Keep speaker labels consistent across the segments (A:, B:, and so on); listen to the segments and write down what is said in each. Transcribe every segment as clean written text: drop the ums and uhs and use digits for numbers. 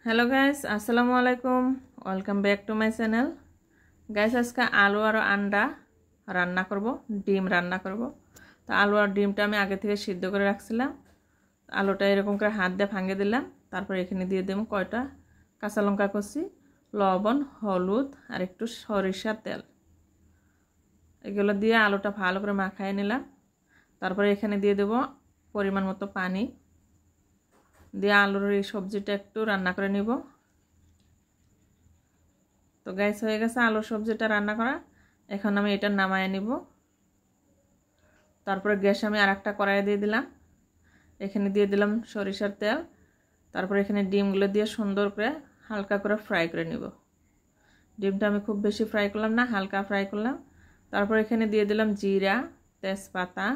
A: Hello guys अस्सलामु आलैकुम welcome back to my channel guys आज का आलू और अंडा रान्ना करब डिम रान्ना करब। तो आलू और डिमटा আমি আগে থেকে সিদ্ধ করে রাখছিলাম। আলুটা এরকম করে হাত দিয়ে ভাঙে দিলাম। তারপর এখানে দিয়ে দেব কয়টা কাঁচা লঙ্কা কুচি, লবণ, হলুদ আর একটু সরিষার তেল। এগুলো দিয়ে আলুটা ভালো করে মাখিয়ে নিলাম। তারপর এখানে দিয়ে দেব পরিমাণ মতো পানি দিয়ে আলুর এই সবজিটা একটু রান্না করে নিব। তো গ্যাস হয়ে গেছে আলুর সবজিটা রান্না করা। এখন আমি এটা নামায় নিব। তারপরে গ্যাস আমি আরেকটা কড়াই দিয়ে দিলাম। এখানে দিয়ে দিলাম সরিষার তেল। তারপর এখানে ডিমগুলো দিয়ে সুন্দর করে হালকা করে ফ্রাই করে নিব। ডিমটা আমি খুব বেশি ফ্রাই করলাম না, হালকা ফ্রাই করলাম। তারপর এখানে দিয়ে দিলাম জিরা, তেজপাতা,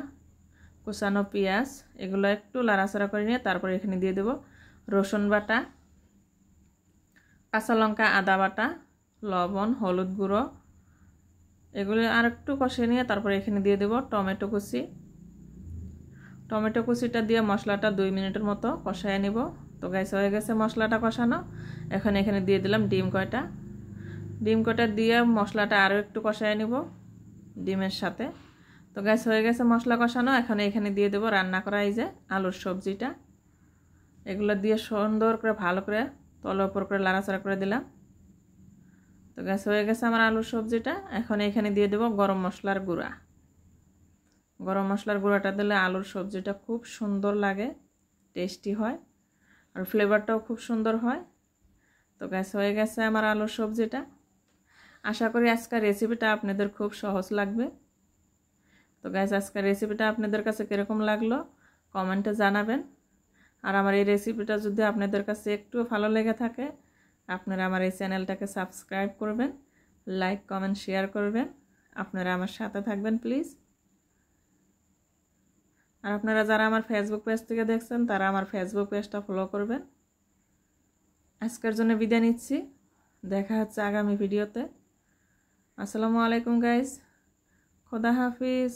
A: কুচানো পেঁয়াজ, এগুলো একটু লাড়াচাড়া করে নিয়ে তারপর এখানে দিয়ে দেব রসুন বাটা, কাঁচা লঙ্কা, আদা বাটা, লবণ, হলুদ গুঁড়ো, এগুলো আর একটু কষিয়ে নিয়ে তারপর এখানে দিয়ে দেব টমেটো কুচি। টমেটো কুচিটা দিয়ে মশলাটা 2 মিনিটের মতো কষায় নিব। তো গ্যাস হয়ে গেছে মশলাটা কষানো। এখন এখানে দিয়ে দিলাম ডিম কয়টা দিয়ে মশলাটা আরও একটু কষায় নিব ডিমের সাথে। তো গ্যাস হয়ে গেছে মশলা কষানো। এখন এখানে দিয়ে দেব রান্না করা এই যে আলুর সবজিটা। এগুলো দিয়ে সুন্দর করে ভালো করে তলের উপর করে লাড়াচাড়া করে দিলাম। তো গ্যাস হয়ে গেছে আমার আলুর সবজিটা। এখন এখানে দিয়ে দেব গরম মশলার গুঁড়া। গরম মশলার গুঁড়াটা দিলে আলুর সবজিটা খুব সুন্দর লাগে, টেস্টি হয় আর ফ্লেভারটাও খুব সুন্দর হয়। তো গ্যাস হয়ে গেছে আমার আলুর সবজিটা। আশা করি আজকের রেসিপিটা আপনাদের খুব সহজ লাগবে। তো গাইস আজকের রেসিপিটা আপনাদের কাছে কিরকম লাগলো কমেন্টে জানাবেন। আর আমার এই রেসিপিটা যদি আপনাদের কাছে একটু ভালো লেগে থাকে আপনারা আমার এই চ্যানেলটাকে সাবস্ক্রাইব করবেন, লাইক কমেন্ট শেয়ার করবেন। আপনারা আমার সাথে থাকবেন প্লিজ। আর আপনারা যারা আমার ফেসবুক পেজ থেকে দেখছেন তারা আমার ফেসবুক পেজটা ফলো করবেন। আজকের জন্য বিদায় নিচ্ছি, দেখা হচ্ছে আগামী ভিডিওতে। আসসালামু আলাইকুম গাইস, খোদা হাফিজ।